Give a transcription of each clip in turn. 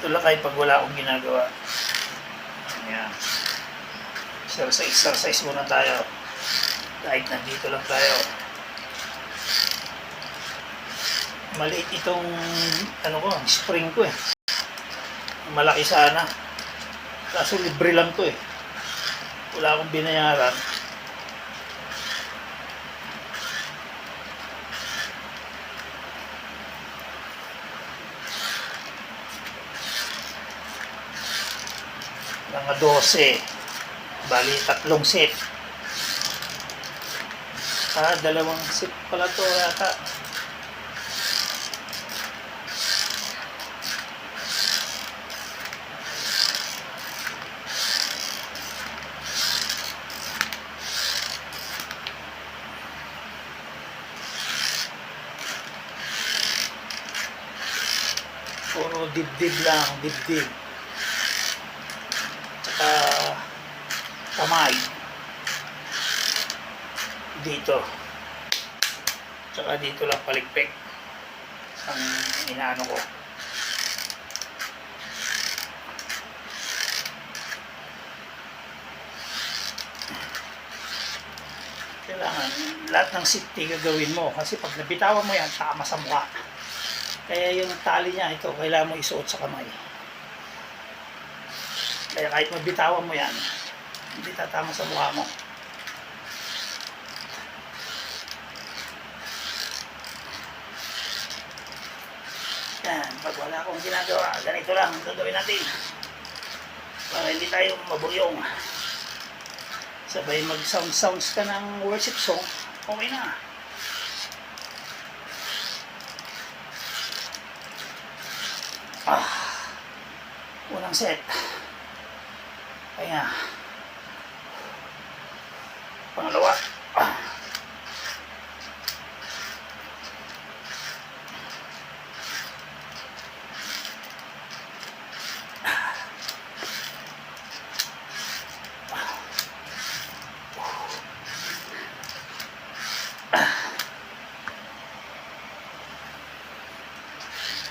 Ito lakay pag wala akong ginagawa. Ayan. Exercise muna tayo. Kahit nandito lang tayo. Maliit itong spring ko eh. Malaki sana. Kaso libre lang to eh. Wala akong binayaran. Mga 12. Bali, 3 set. 2 set pala to yata. Puro dibdib lang, dibdib. Tsaka kamay. Dito. Tsaka dito lang palikpik. Ang inaano ko. Kailangan lahat ng safety gagawin mo. Kasi pag nabitawan mo yan, tama sa mukha. Kaya yung tali niya, ito, kailangan mo isuot sa kamay. Kaya kahit mabitawan mo yan, hindi tatama sa mukha mo. Yan, pag wala akong ginagawa, ganito lang, gagawin natin. Para hindi tayo maburyong. Sabay mag-sounds ka ng worship song, okay na. Unang set. Kaya pangalawa.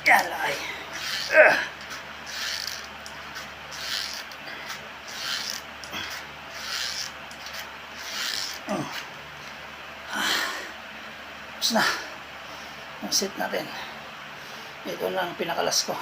Yan laki. Tapos na ang set natin. Ito lang ang pinakalas ko.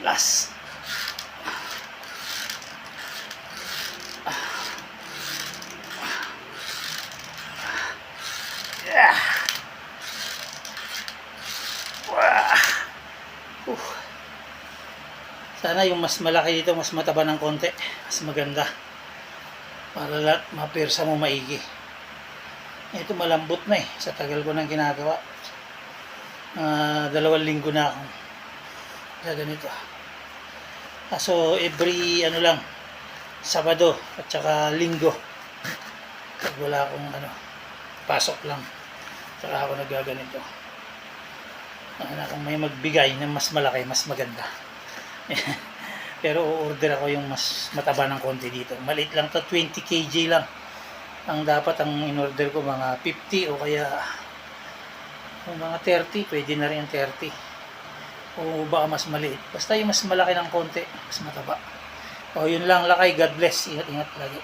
Last. Yeah. Sana yung mas malaki dito, mas mataba ng konti, mas maganda. Para lahat mapirsa mo maigi. Ito malambot na eh, sa tagal ko nang ginagawa. 2 linggo na akong ganito. So every Sabado at saka Linggo, pag wala akong pasok lang, saka ako nagaganito. Kung may magbigay ng mas malaki, mas maganda. Pero o-order ako yung mas mataba ng konti dito. Maliit lang to, 20 kg lang. Ang dapat ang in-order ko mga 50 o kaya mga 30, pwede na rin 30. O baka mas maliit. Basta yung mas malaki ng konti, mas mataba. O yun lang lakay. God bless. Ingat-ingat lagi.